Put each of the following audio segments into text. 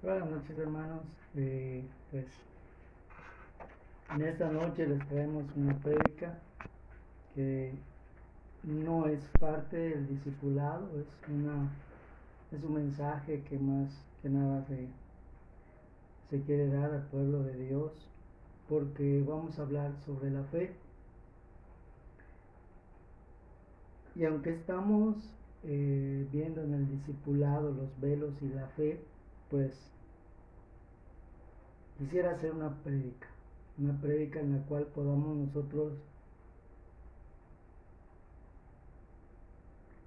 Buenas noches, hermanos. Pues en esta noche les traemos una prédica que no es parte del discipulado, es un mensaje que más que nada se quiere dar al pueblo de Dios, porque vamos a hablar sobre la fe. Y aunque estamos viendo en el discipulado los velos y la fe, pues quisiera hacer una prédica en la cual podamos nosotros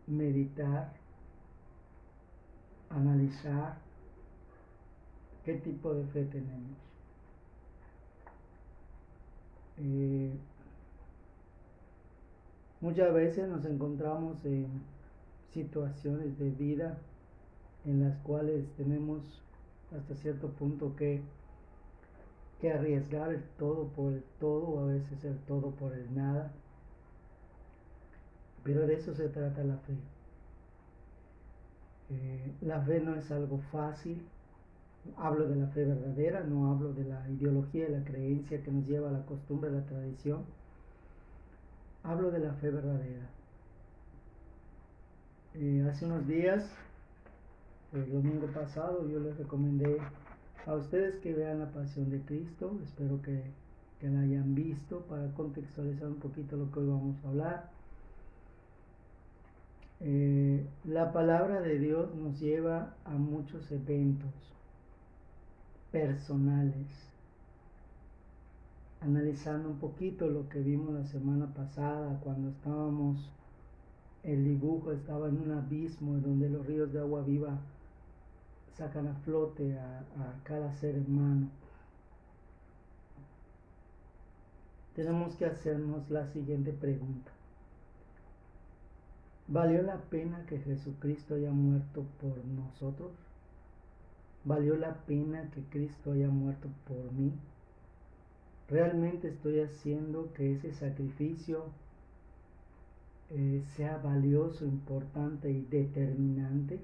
meditar, analizar qué tipo de fe tenemos. Muchas veces nos encontramos en situaciones de vida en las cuales tenemos hasta cierto punto que arriesgar el todo por el todo, o a veces el todo por el nada, pero de eso se trata la fe. La fe no es algo fácil. Hablo de la fe verdadera, no hablo de la ideología y la creencia que nos lleva a la costumbre, a la tradición. Hablo de la fe verdadera. Hace unos días, el domingo pasado, yo les recomendé a ustedes que vean La Pasión de Cristo. Espero que la hayan visto para contextualizar un poquito lo que hoy vamos a hablar. La palabra de Dios nos lleva a muchos eventos personales. Analizando un poquito lo que vimos la semana pasada, cuando el dibujo estaba en un abismo donde los ríos de agua viva sacan a flote a cada ser humano. Tenemos que hacernos la siguiente pregunta: ¿valió la pena que Jesucristo haya muerto por nosotros? ¿Valió la pena que Cristo haya muerto por mí? ¿Realmente estoy haciendo que ese sacrificio sea valioso, importante y determinante?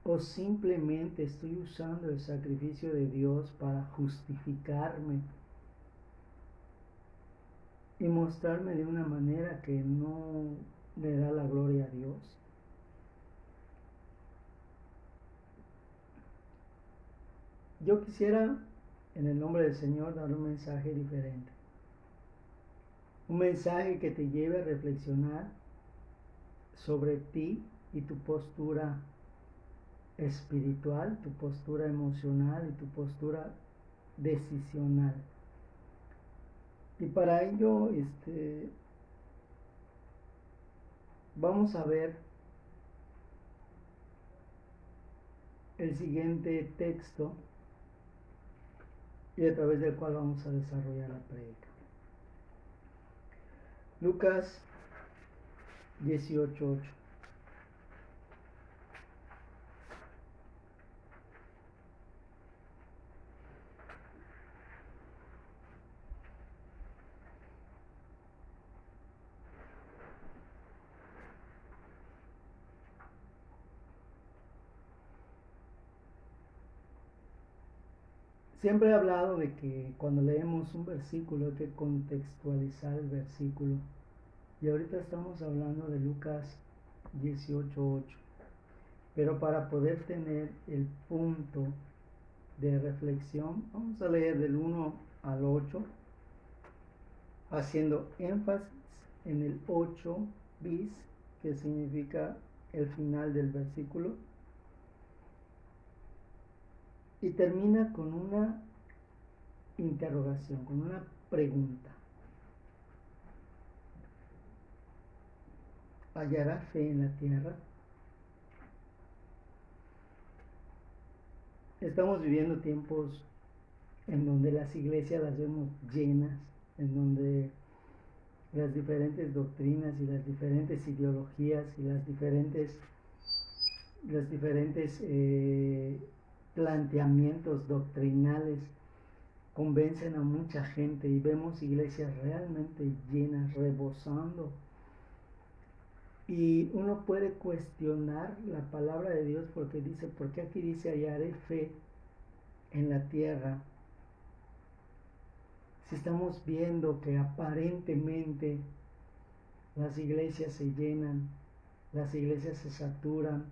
¿O simplemente estoy usando el sacrificio de Dios para justificarme y mostrarme de una manera que no le da la gloria a Dios? Yo quisiera, en el nombre del Señor, dar un mensaje diferente. Un mensaje que te lleve a reflexionar sobre ti y tu postura espiritual, tu postura emocional y tu postura decisional. Y para ello, vamos a ver el siguiente texto y a través del cual vamos a desarrollar la prédica. Lucas 18:8. Siempre he hablado de que cuando leemos un versículo hay que contextualizar el versículo. Y ahorita estamos hablando de Lucas 18:8. Pero para poder tener el punto de reflexión, vamos a leer del 1 al 8, haciendo énfasis en el 8 bis, que significa el final del versículo. Y termina con una interrogación, con una pregunta: ¿hallará fe en la tierra? Estamos viviendo tiempos en donde las iglesias las vemos llenas, en donde las diferentes doctrinas y las diferentes ideologías y las diferentes planteamientos doctrinales convencen a mucha gente, y vemos iglesias realmente llenas, rebosando. Y uno puede cuestionar la palabra de Dios porque aquí dice hallaré fe en la tierra, si estamos viendo que aparentemente las iglesias se llenan, las iglesias se saturan,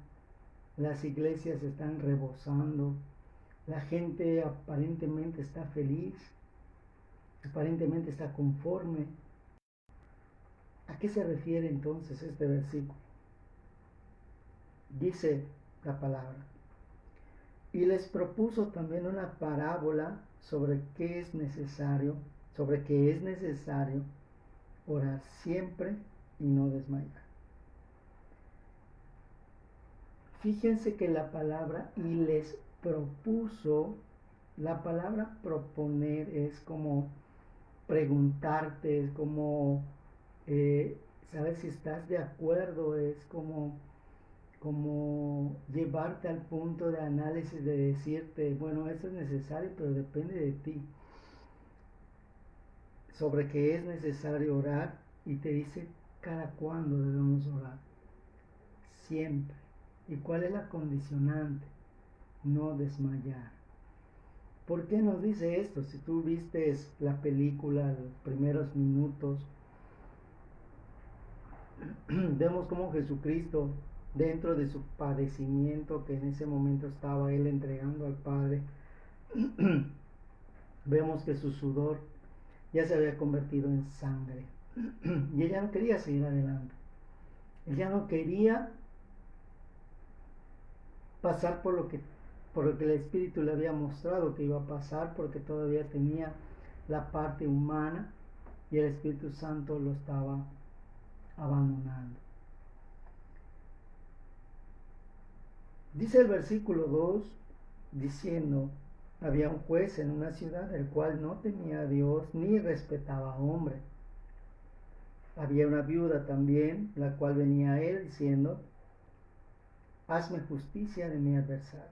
las iglesias están rebosando, la gente aparentemente está feliz, aparentemente está conforme, ¿a qué se refiere entonces este versículo? Dice la palabra: y les propuso también una parábola sobre que es necesario orar siempre y no desmayar. Fíjense que la palabra "y les propuso", la palabra proponer es como preguntarte, es como saber si estás de acuerdo, es como llevarte al punto de análisis, de decirte, bueno, esto es necesario, pero depende de ti. Sobre que es necesario orar, y te dice cada cuándo debemos orar. Siempre. ¿Y cuál es la condicionante? No desmayar. ¿Por qué nos dice esto? Si tú viste la película, los primeros minutos, vemos cómo Jesucristo, dentro de su padecimiento que en ese momento estaba él entregando al Padre, vemos que su sudor ya se había convertido en sangre. Y él ya no quería seguir adelante. Él ya no quería pasar por lo que el Espíritu le había mostrado que iba a pasar, porque todavía tenía la parte humana y el Espíritu Santo lo estaba abandonando. Dice el versículo 2, diciendo: había un juez en una ciudad, el cual no temía a Dios ni respetaba a hombre. Había una viuda también, la cual venía a él diciendo: hazme justicia de mi adversario.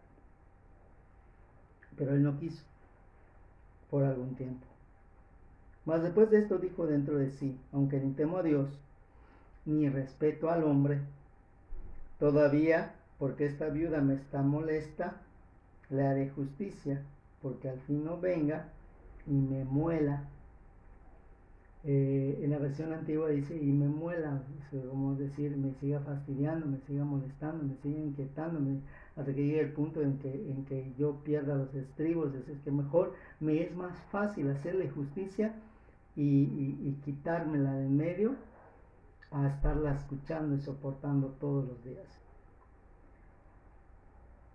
Pero él no quiso, por algún tiempo. Mas después de esto dijo dentro de sí: aunque ni temo a Dios, ni respeto al hombre, todavía, porque esta viuda me está molesta, le haré justicia, porque al fin no venga y me muela. En la versión antigua dice y me muela, como decir, me siga fastidiando, me siga molestando, me siga inquietando, hasta que llegue el punto en que yo pierda los estribos. Es que mejor me es más fácil hacerle justicia y quitármela de en medio, a estarla escuchando y soportando todos los días.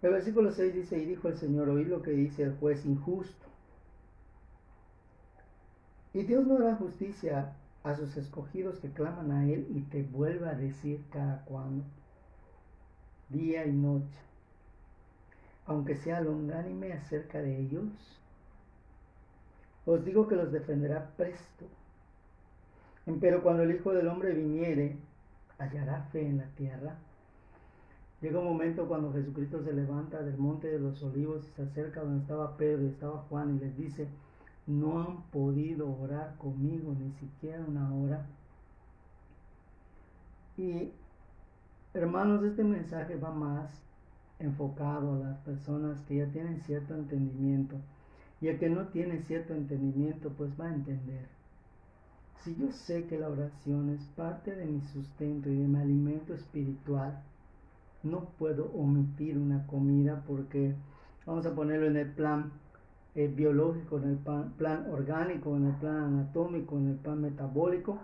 El versículo 6 dice: y dijo el Señor, oí lo que dice el juez injusto. Y Dios no hará justicia a sus escogidos que claman a Él, y te vuelve a decir cada cuando, día y noche, aunque sea longánime acerca de ellos, os digo que los defenderá presto. Pero cuando el Hijo del Hombre viniere, ¿hallará fe en la tierra? Llega un momento cuando Jesucristo se levanta del monte de los olivos y se acerca donde estaba Pedro y estaba Juan, y les dice: no han podido orar conmigo ni siquiera una hora. Y hermanos, este mensaje va más enfocado a las personas que ya tienen cierto entendimiento, y el que no tiene cierto entendimiento pues va a entender. Si yo sé que la oración es parte de mi sustento y de mi alimento espiritual, no puedo omitir una comida, porque vamos a ponerlo en el plan biológico, en el plan orgánico, en el plan anatómico, en el plan metabólico.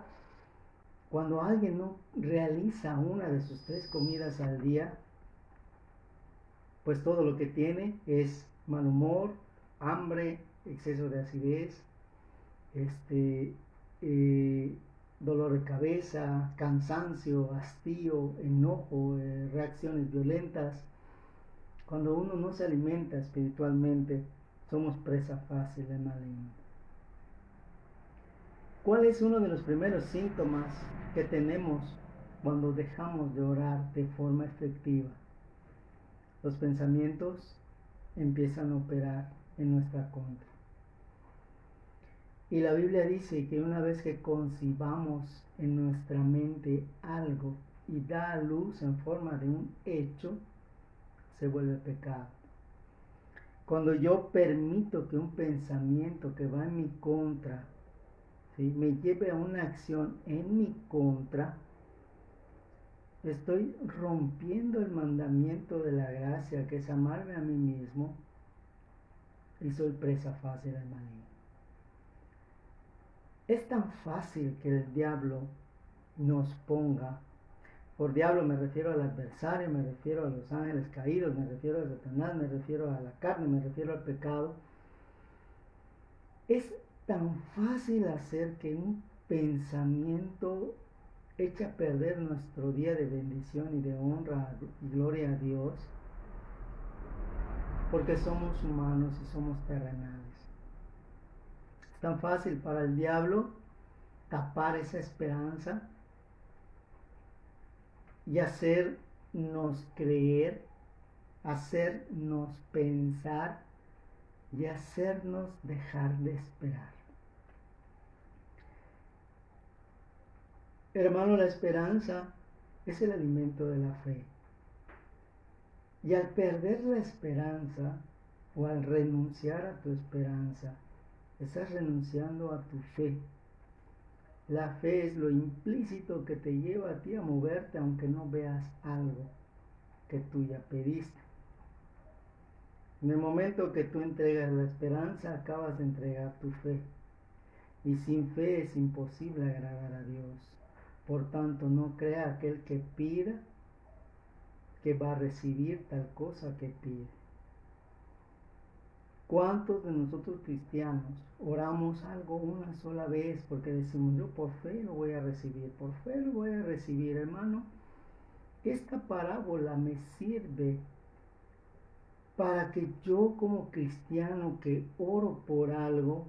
Cuando alguien no realiza una de sus 3 comidas al día, pues todo lo que tiene es mal humor, hambre, exceso de acidez, dolor de cabeza, cansancio, hastío, enojo, reacciones violentas. Cuando uno no se alimenta espiritualmente, somos presa fácil del maligno. ¿Cuál es uno de los primeros síntomas que tenemos cuando dejamos de orar de forma efectiva? Los pensamientos empiezan a operar en nuestra contra. Y la Biblia dice que una vez que concibamos en nuestra mente algo y da a luz en forma de un hecho, se vuelve pecado. Cuando yo permito que un pensamiento que va en mi contra, ¿sí?, me lleve a una acción en mi contra, estoy rompiendo el mandamiento de la gracia, que es amarme a mí mismo, y soy presa fácil del maligno. Es tan fácil que el diablo nos ponga, por diablo me refiero al adversario, me refiero a los ángeles caídos, me refiero a Satanás, me refiero a la carne, me refiero al pecado. Es tan fácil hacer que un pensamiento eche a perder nuestro día de bendición y de honra y gloria a Dios, porque somos humanos y somos terrenales. Es tan fácil para el diablo tapar esa esperanza y hacernos creer, hacernos pensar y hacernos dejar de esperar. Hermano, la esperanza es el alimento de la fe. Y al perder la esperanza o al renunciar a tu esperanza, estás renunciando a tu fe. La fe es lo implícito que te lleva a ti a moverte aunque no veas algo que tú ya pediste. En el momento que tú entregas la esperanza, acabas de entregar tu fe. Y sin fe es imposible agradar a Dios. Por tanto, no crea aquel que pida que va a recibir tal cosa que pide. ¿Cuántos de nosotros cristianos oramos algo una sola vez porque decimos, yo por fe lo voy a recibir, por fe lo voy a recibir? Hermano, esta parábola me sirve para que yo como cristiano que oro por algo,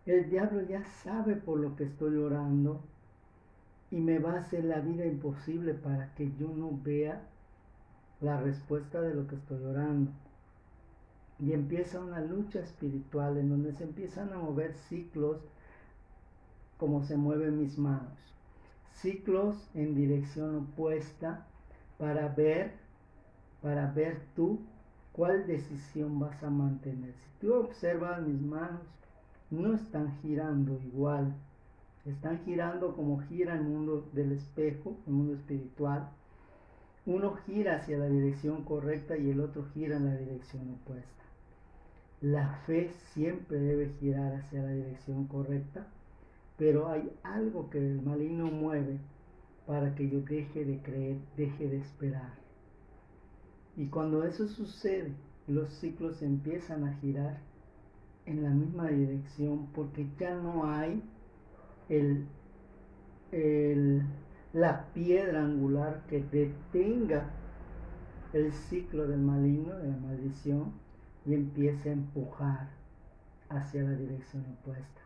el diablo ya sabe por lo que estoy orando y me va a hacer la vida imposible para que yo no vea la respuesta de lo que estoy orando. Y empieza una lucha espiritual en donde se empiezan a mover ciclos como se mueven mis manos. Ciclos en dirección opuesta para ver tú cuál decisión vas a mantener. Si tú observas mis manos, no están girando igual. Están girando como gira el mundo del espejo, el mundo espiritual. Uno gira hacia la dirección correcta y el otro gira en la dirección opuesta. La fe siempre debe girar hacia la dirección correcta, pero hay algo que el maligno mueve para que yo deje de creer, deje de esperar. Y cuando eso sucede, los ciclos empiezan a girar en la misma dirección porque ya no hay la piedra angular que detenga el ciclo del maligno, de la maldición, y empiece a empujar hacia la dirección opuesta.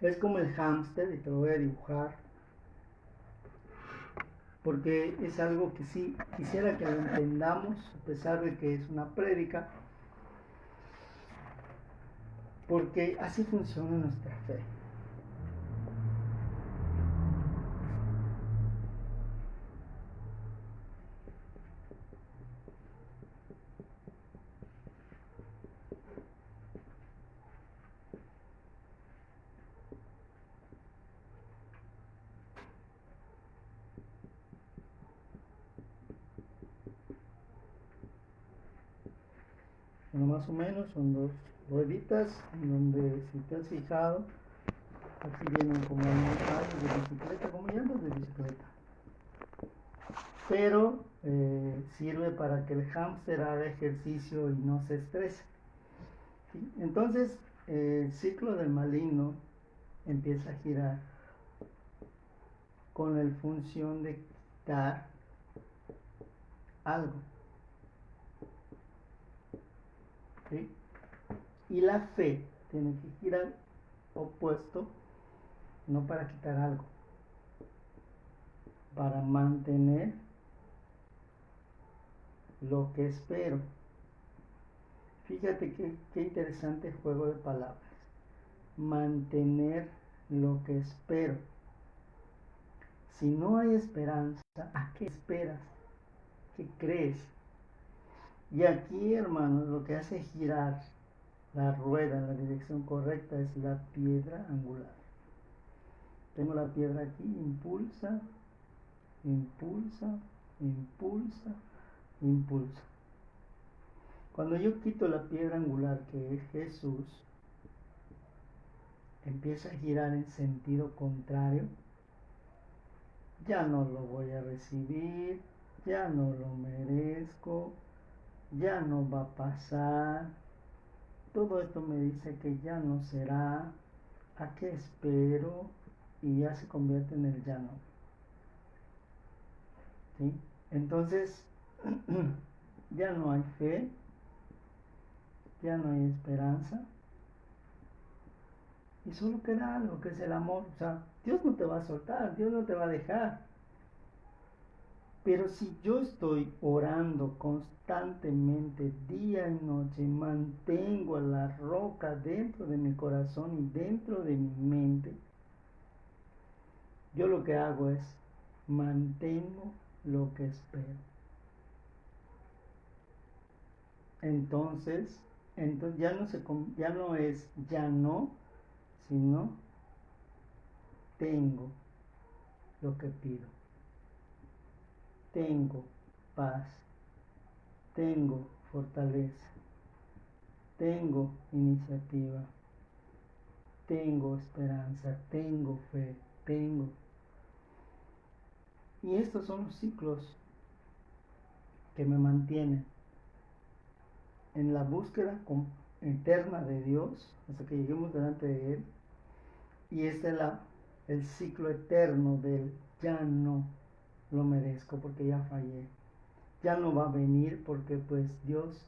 Es como el hámster, y te lo voy a dibujar, porque es algo que sí quisiera que lo entendamos, a pesar de que es una prédica, porque así funciona nuestra fe. Bueno, más o menos son dos rueditas en donde, si te has fijado, aquí vienen como unos rayos de bicicleta, como llantas de bicicleta. Pero sirve para que el hámster haga ejercicio y no se estrese. ¿Sí? Entonces, el ciclo del maligno empieza a girar con la función de quitar algo. ¿Sí? Y la fe tiene que girar opuesto, no para quitar algo, para mantener lo que espero. Fíjate qué interesante juego de palabras. Mantener lo que espero. Si no hay esperanza, ¿a qué esperas? ¿Qué crees? Y aquí, hermanos, lo que hace girar la rueda en la dirección correcta es la piedra angular. Tengo la piedra aquí, impulsa, impulsa, impulsa, impulsa. Cuando yo quito la piedra angular, que es Jesús, empieza a girar en sentido contrario. Ya no lo voy a recibir, ya no lo merezco, ya no va a pasar. Todo esto me dice que ya no será, ¿a qué espero? Y ya se convierte en el ya no. ¿Sí? Entonces, ya no hay fe, ya no hay esperanza, y solo queda algo que es el amor. O sea, Dios no te va a soltar, Dios no te va a dejar. Pero si yo estoy orando constantemente, día y noche, mantengo a la roca dentro de mi corazón y dentro de mi mente, yo lo que hago es mantengo lo que espero. Entonces ya no es ya no, sino tengo lo que pido. Tengo paz, tengo fortaleza, tengo iniciativa, tengo esperanza, tengo fe, tengo. Y estos son los ciclos que me mantienen en la búsqueda eterna de Dios hasta que lleguemos delante de Él. Y este es el ciclo eterno del ya no lo merezco porque ya fallé. Ya no va a venir porque pues Dios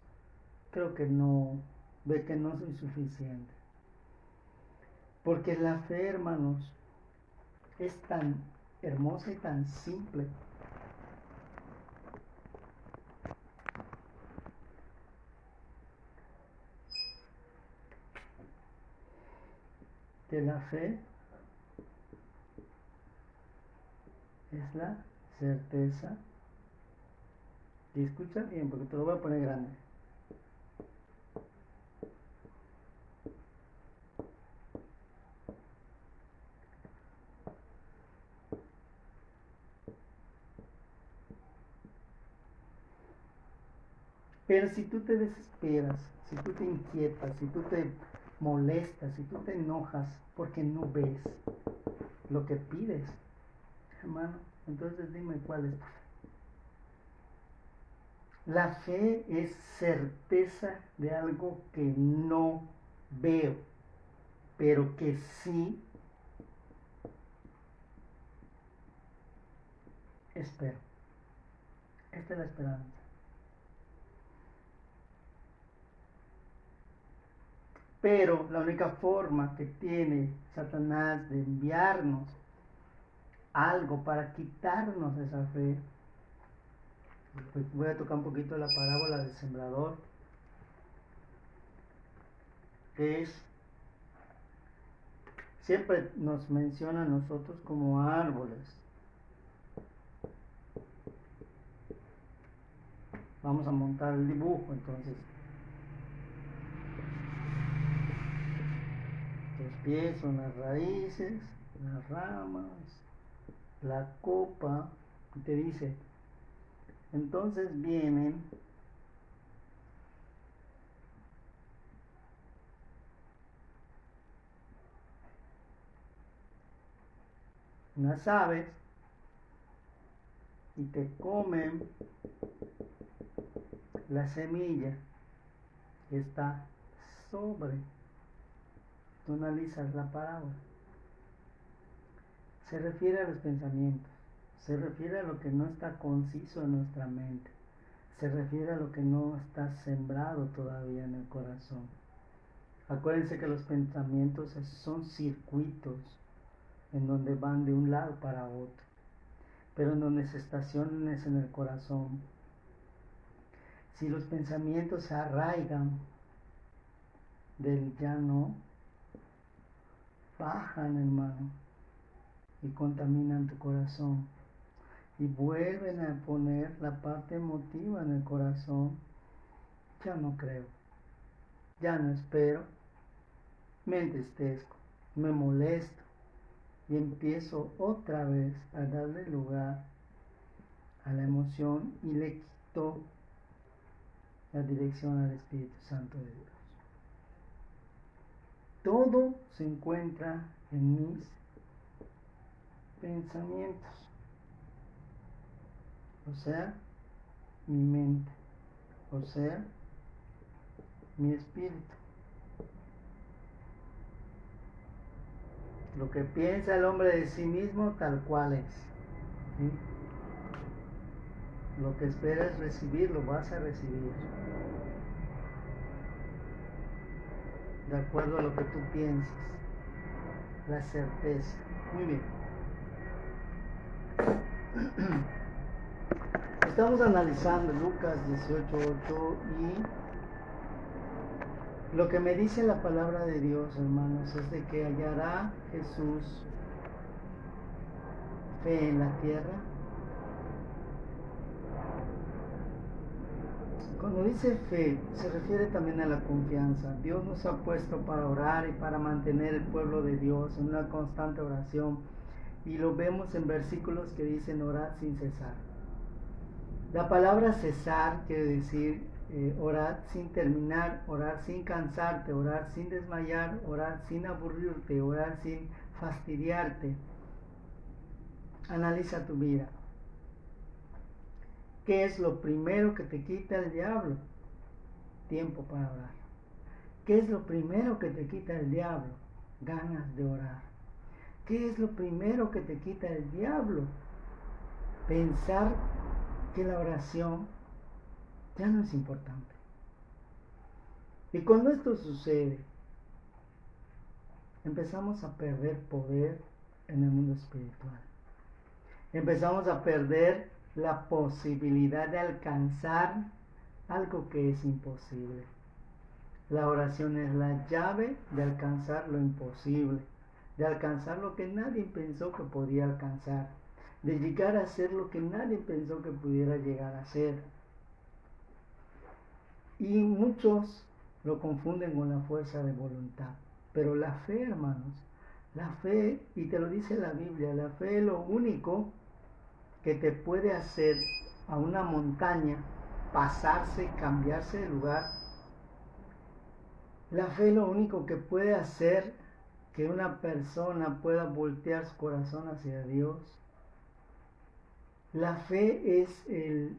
creo que no, ve que no soy suficiente. Porque la fe, hermanos, es tan hermosa y tan simple. Que la fe es la certeza. Y escucha bien porque te lo voy a poner grande. Pero si tú te desesperas, si tú te inquietas, si tú te molestas, si tú te enojas porque no ves lo que pides, hermano, entonces dime cuál es tu fe. La fe es certeza de algo que no veo, pero que sí espero. Esta es la esperanza. Pero la única forma que tiene Satanás de enviarnos algo para quitarnos esa fe, pues voy a tocar un poquito la parábola del sembrador, que es, siempre nos menciona a nosotros como árboles. Vamos a montar el dibujo entonces. Los pies son las raíces, las ramas, la copa, y te dice, entonces vienen unas aves y te comen la semilla que está sobre. Tú analizas la parábola. Se refiere a los pensamientos, se refiere a lo que no está conciso en nuestra mente, se refiere a lo que no está sembrado todavía en el corazón. Acuérdense que los pensamientos son circuitos en donde van de un lado para otro, pero en donde se estacionan es en el corazón. Si los pensamientos se arraigan del ya no, bajan, hermano, y contaminan tu corazón y vuelven a poner la parte emotiva en el corazón ya no creo, ya no espero, me entristezco, me molesto y empiezo otra vez a darle lugar a la emoción y le quito la dirección al Espíritu Santo de Dios. Todo se encuentra en mis pensamientos, o sea, mi mente, o sea, mi espíritu. Lo que piensa el hombre de sí mismo, tal cual es. ¿Sí? Lo que esperas recibir, lo vas a recibir. De acuerdo a lo que tú piensas. La certeza. Muy bien. Estamos analizando Lucas 18:8 y lo que me dice la palabra de Dios, hermanos, es de que hallará Jesús fe en la tierra. Cuando dice fe, se refiere también a la confianza. Dios nos ha puesto para orar y para mantener el pueblo de Dios en una constante oración. Y lo vemos en versículos que dicen orar sin cesar. La palabra cesar quiere decir orar sin terminar, orar sin cansarte, orar sin desmayar, orar sin aburrirte, orar sin fastidiarte. Analiza tu vida. ¿Qué es lo primero que te quita el diablo? Tiempo para orar. ¿Qué es lo primero que te quita el diablo? Ganas de orar. ¿Qué es lo primero que te quita el diablo? Pensar que la oración ya no es importante. Y cuando esto sucede, empezamos a perder poder en el mundo espiritual. Empezamos a perder la posibilidad de alcanzar algo que es imposible. La oración es la llave de alcanzar lo imposible, de alcanzar lo que nadie pensó que podía alcanzar, de llegar a ser lo que nadie pensó que pudiera llegar a ser. Y muchos lo confunden con la fuerza de voluntad. Pero la fe, hermanos, la fe, y te lo dice la Biblia, la fe es lo único que te puede hacer a una montaña pasarse, cambiarse de lugar. La fe es lo único que puede hacer que una persona pueda voltear su corazón hacia Dios. La fe es el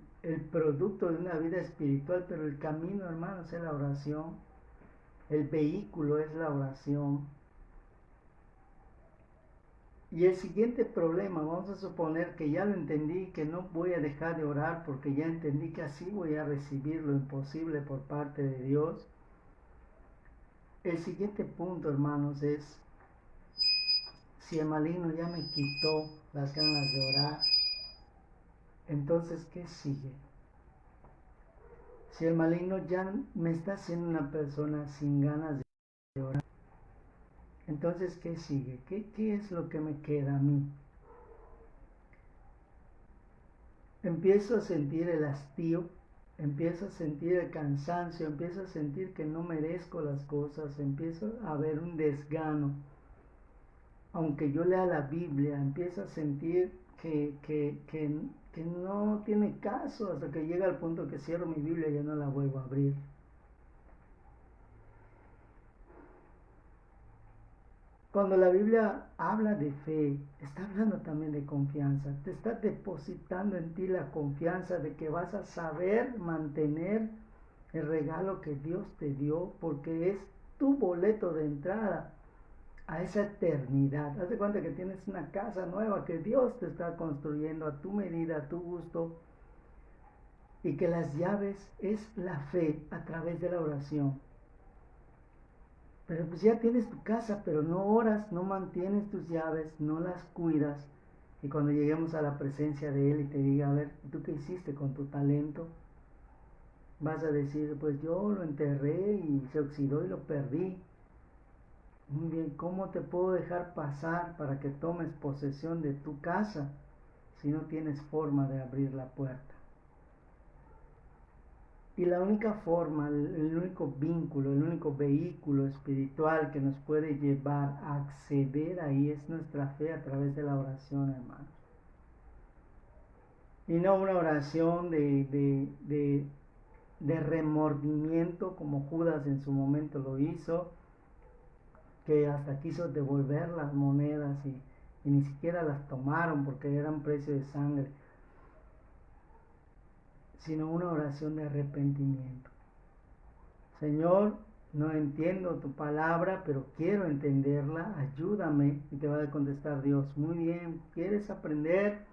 producto de una vida espiritual, pero el camino, hermanos, es la oración. El vehículo es la oración. Y el siguiente problema, vamos a suponer que ya lo entendí, que no voy a dejar de orar porque ya entendí que así voy a recibir lo imposible por parte de Dios. El siguiente punto, hermanos, es si el maligno ya me quitó las ganas de orar, entonces ¿qué sigue? Si el maligno ya me está haciendo una persona sin ganas de orar, entonces ¿qué sigue? ¿Qué es lo que me queda a mí? Empiezo a sentir el hastío, empiezo a sentir el cansancio, empiezo a sentir que no merezco las cosas, empiezo a ver un desgano. Aunque yo lea la Biblia, empiezo a sentir que no tiene caso hasta que llega al punto que cierro mi Biblia y ya no la vuelvo a abrir. Cuando la Biblia habla de fe, está hablando también de confianza. Te está depositando en ti la confianza de que vas a saber mantener el regalo que Dios te dio, porque es tu boleto de entrada a esa eternidad. Haz de cuenta que tienes una casa nueva que Dios te está construyendo a tu medida, a tu gusto, y que las llaves es la fe a través de la oración. Pero pues ya tienes tu casa, pero no oras, no mantienes tus llaves, no las cuidas. Y cuando lleguemos a la presencia de Él y te diga, a ver, ¿tú qué hiciste con tu talento? Vas a decir, pues yo lo enterré y se oxidó y lo perdí. Muy bien, ¿cómo te puedo dejar pasar para que tomes posesión de tu casa si no tienes forma de abrir la puerta? Y la única forma, el único vínculo, el único vehículo espiritual que nos puede llevar a acceder ahí es nuestra fe a través de la oración, hermano. Y no una oración de remordimiento como Judas en su momento lo hizo, que hasta quiso devolver las monedas y ni siquiera las tomaron porque eran precio de sangre, sino una oración de arrepentimiento. Señor, no entiendo tu palabra, pero quiero entenderla, ayúdame. Y te va a contestar Dios, muy bien, ¿quieres aprender?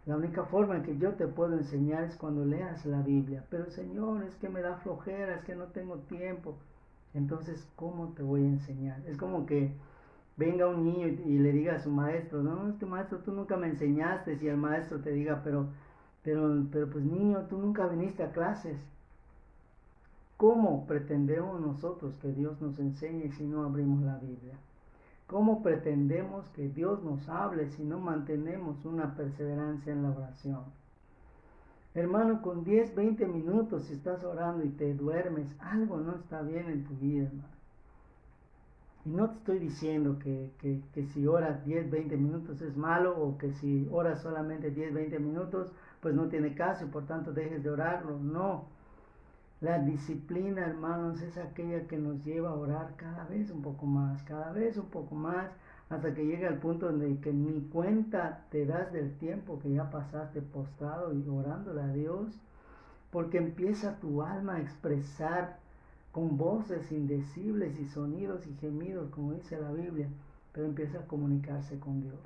La única forma en que yo te puedo enseñar es cuando leas la Biblia. Pero Señor, es que me da flojera, es que no tengo tiempo. Entonces, ¿cómo te voy a enseñar? Es como que venga un niño y le diga a su maestro, no, es que maestro, tú nunca me enseñaste. Y el maestro te diga, pero pues niño, tú nunca viniste a clases. ¿Cómo pretendemos nosotros que Dios nos enseñe si no abrimos la Biblia? ¿Cómo pretendemos que Dios nos hable si no mantenemos una perseverancia en la oración? Hermano, con 10, 20 minutos si estás orando y te duermes, algo no está bien en tu vida, hermano. Y no te estoy diciendo que si oras 10, 20 minutos es malo, o que si oras solamente 10, 20 minutos, pues no tiene caso y por tanto dejes de orarlo. No. La disciplina, hermanos, es aquella que nos lleva a orar cada vez un poco más, hasta que llega el punto en que ni cuenta te das del tiempo que ya pasaste postrado y orándole a Dios, porque empieza tu alma a expresar con voces indecibles y sonidos y gemidos, como dice la Biblia, pero empieza a comunicarse con Dios.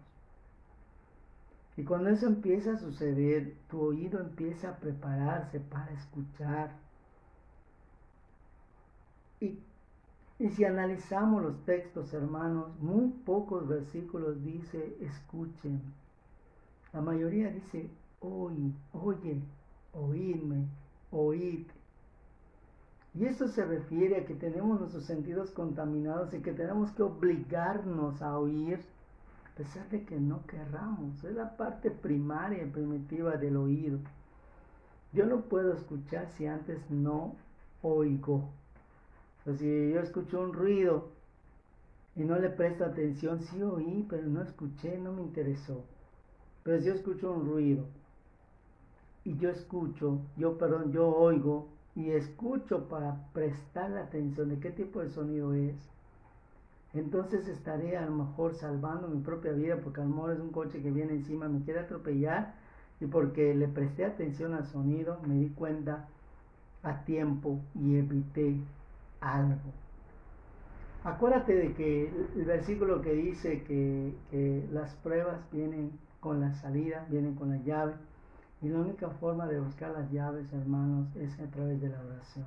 Y cuando eso empieza a suceder, tu oído empieza a prepararse para escuchar. Y si analizamos los textos, hermanos, muy pocos versículos dice escuchen. La mayoría dice oye, oídme, oíd. Y esto se refiere a que tenemos nuestros sentidos contaminados y que tenemos que obligarnos a oír a pesar de que no querramos. Es la parte primaria y primitiva del oído. Yo no puedo escuchar si antes no oigo. O sea, si yo escucho un ruido y no le presto atención, sí oí, pero no escuché, no me interesó. Pero si yo escucho un ruido y yo oigo y escucho para prestar atención de qué tipo de sonido es, entonces estaré a lo mejor salvando mi propia vida, porque a lo mejor es un coche que viene encima, me quiere atropellar, y porque le presté atención al sonido, me di cuenta a tiempo y evité algo. Acuérdate de que el versículo que dice que las pruebas vienen con la salida, vienen con la llave, y la única forma de buscar las llaves, hermanos, es a través de la oración.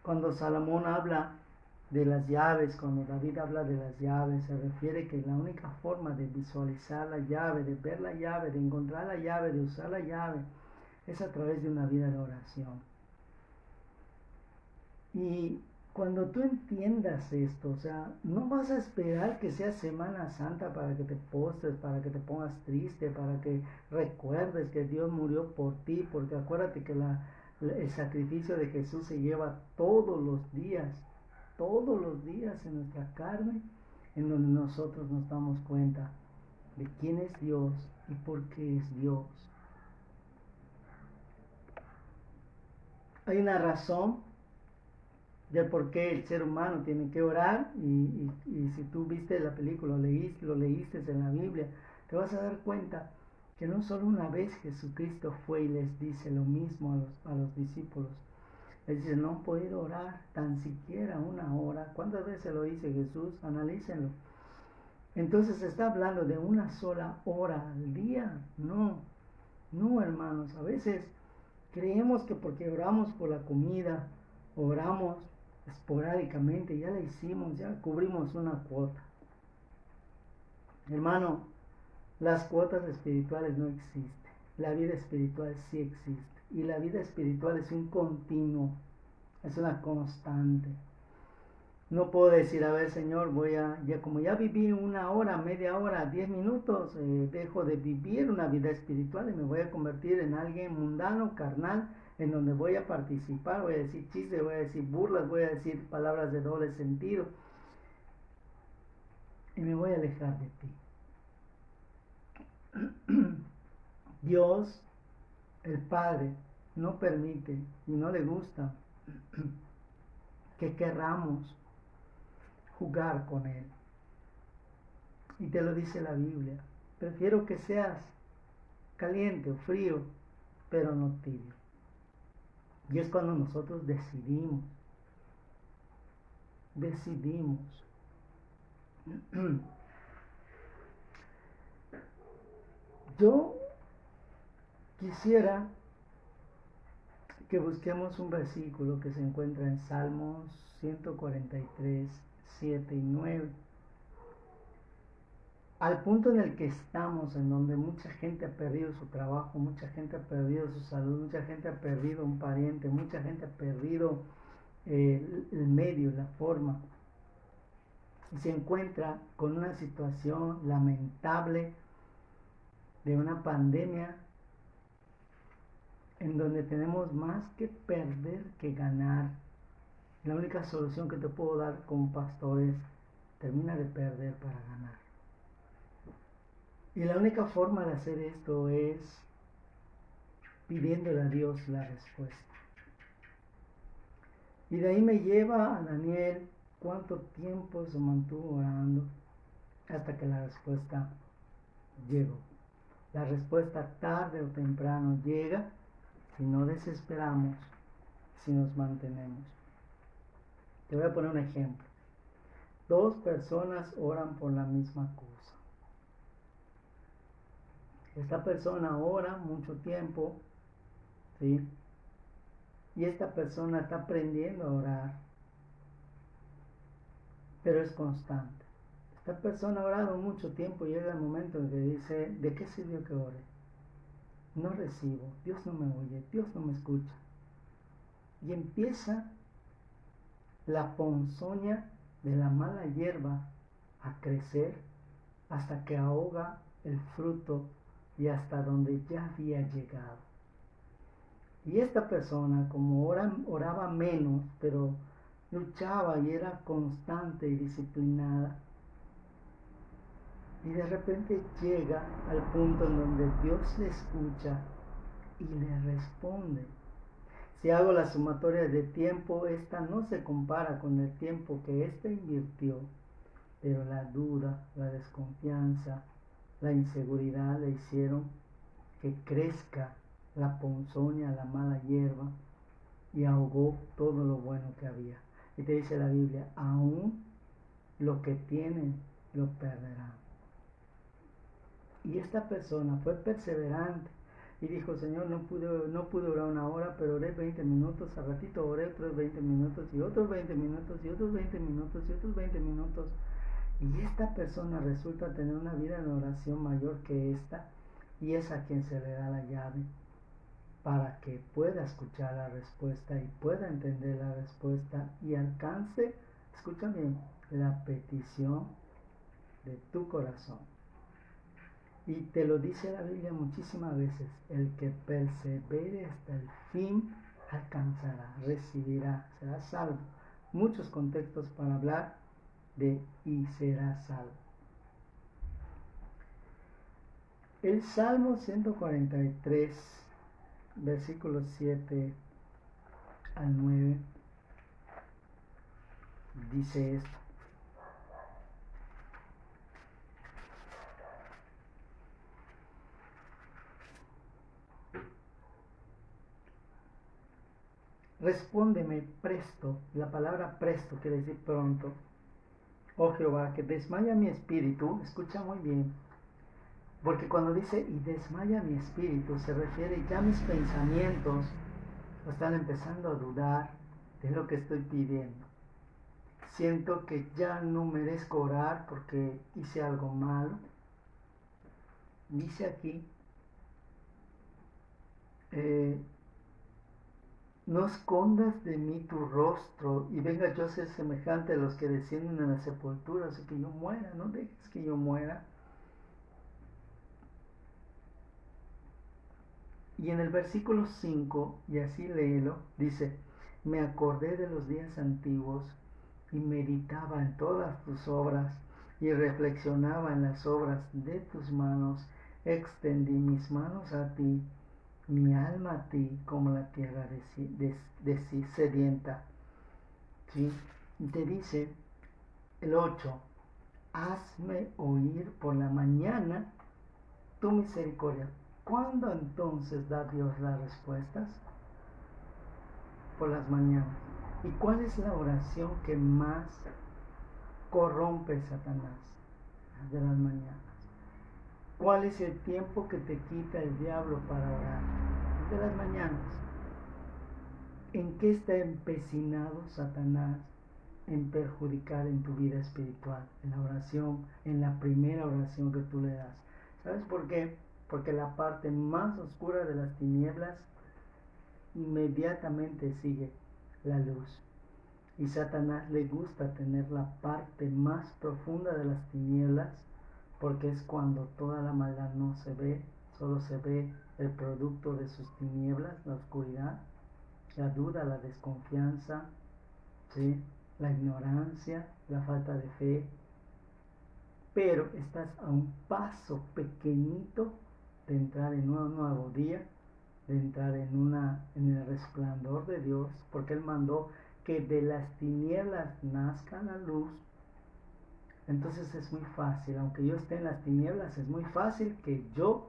Cuando Salomón habla de las llaves, cuando David habla de las llaves, se refiere que la única forma de visualizar la llave, de ver la llave, de encontrar la llave, de usar la llave, es a través de una vida de oración. Y cuando tú entiendas esto, o sea, no vas a esperar que sea Semana Santa para que te postres, para que te pongas triste, para que recuerdes que Dios murió por ti, porque acuérdate que el sacrificio de Jesús se lleva todos los días en nuestra carne, en donde nosotros nos damos cuenta de quién es Dios y por qué es Dios. Hay una razón del por qué el ser humano tiene que orar, y si tú viste la película, lo leíste en la Biblia, te vas a dar cuenta que no solo una vez Jesucristo fue y les dice lo mismo a los discípulos. Les dice, no han podido orar tan siquiera una hora. ¿Cuántas veces lo dice Jesús? Analícenlo. Entonces está hablando de una sola hora al día. No, hermanos, a veces creemos que porque oramos por la comida, oramos esporádicamente, ya la hicimos, ya cubrimos una cuota. Hermano, las cuotas espirituales no existen. La vida espiritual sí existe. Y la vida espiritual es un continuo, es una constante. No puedo decir, a ver, Señor, ya como ya viví 1 hora, media hora, 10 minutos, dejo de vivir una vida espiritual y me voy a convertir en alguien mundano, carnal, en donde voy a participar, voy a decir chistes, voy a decir burlas, voy a decir palabras de doble sentido y me voy a alejar de ti. Dios, el Padre, no permite y no le gusta que querramos jugar con Él. Y te lo dice la Biblia. Prefiero que seas caliente o frío, pero no tibio. Y es cuando nosotros decidimos. Yo quisiera que busquemos un versículo que se encuentra en Salmos 143, 7 y 9. Al punto en el que estamos, en donde mucha gente ha perdido su trabajo, mucha gente ha perdido su salud, mucha gente ha perdido un pariente, mucha gente ha perdido el medio, la forma, y se encuentra con una situación lamentable de una pandemia en donde tenemos más que perder que ganar. La única solución que te puedo dar como pastor es: termina de perder para ganar. Y la única forma de hacer esto es pidiéndole a Dios la respuesta. Y de ahí me lleva a Daniel cuánto tiempo se mantuvo orando hasta que la respuesta llegó. La respuesta tarde o temprano llega si no desesperamos, si nos mantenemos. Te voy a poner un ejemplo. 2 personas oran por la misma cosa. Esta persona ora mucho tiempo, ¿sí? Y esta persona está aprendiendo a orar, pero es constante. Esta persona ha orado mucho tiempo y llega el momento en que dice: ¿de qué sirvió que ore? No recibo, Dios no me oye, Dios no me escucha. Y empieza la ponzoña de la mala hierba a crecer hasta que ahoga el fruto y hasta donde ya había llegado. Y esta persona, como oraba menos, pero luchaba y era constante y disciplinada, y de repente llega al punto en donde Dios le escucha y le responde. Si hago la sumatoria de tiempo, esta no se compara con el tiempo que ésta invirtió, pero la duda, la desconfianza, la inseguridad le hicieron que crezca la ponzoña, la mala hierba, y ahogó todo lo bueno que había. Y te dice la Biblia: aún lo que tienen lo perderán. Y esta persona fue perseverante y dijo: Señor, no pude orar 1 hora, pero oré 20 minutos, al ratito oré otros 20 minutos, y otros 20 minutos, y otros 20 minutos, y otros 20 minutos. Y esta persona resulta tener una vida en oración mayor que esta, y es a quien se le da la llave para que pueda escuchar la respuesta y pueda entender la respuesta y alcance, escucha bien, la petición de tu corazón. Y te lo dice la Biblia muchísimas veces: el que persevere hasta el fin alcanzará, recibirá, será salvo. Muchos contextos para hablar de y será salvo. El Salmo 143, versículos 7 al 9, dice esto: respóndeme presto. La palabra presto quiere decir pronto. Oh Jehová, que desmaya mi espíritu. Escucha muy bien, porque cuando dice y desmaya mi espíritu, se refiere ya mis pensamientos están empezando a dudar de lo que estoy pidiendo. Siento que ya no merezco orar porque hice algo malo. Dice aquí, No escondas de mí tu rostro y venga yo a ser semejante a los que descienden a la sepultura, o sea, que yo muera, no dejes que yo muera. Y en el versículo 5, y así léelo, dice, me acordé de los días antiguos y meditaba en todas tus obras y reflexionaba en las obras de tus manos. Extendí mis manos a ti, mi alma a ti, como la tierra sedienta. ¿Sí? Y te dice el 8, hazme oír por la mañana tu misericordia. ¿Cuándo entonces da Dios las respuestas? Por las mañanas. ¿Y cuál es la oración que más corrompe Satanás? De las mañanas. ¿Cuál es el tiempo que te quita el diablo para orar? De las mañanas. ¿En qué está empecinado Satanás en perjudicar en tu vida espiritual? En la oración, en la primera oración que tú le das. ¿Sabes por qué? Porque la parte más oscura de las tinieblas inmediatamente sigue la luz. Y Satanás le gusta tener la parte más profunda de las tinieblas, porque es cuando toda la maldad no se ve, solo se ve el producto de sus tinieblas, la oscuridad, la duda, la desconfianza, ¿sí? La ignorancia, la falta de fe. Pero estás a un paso pequeñito de entrar en un nuevo día, de entrar en el resplandor de Dios, porque Él mandó que de las tinieblas nazca la luz. Entonces es muy fácil, aunque yo esté en las tinieblas, es muy fácil que yo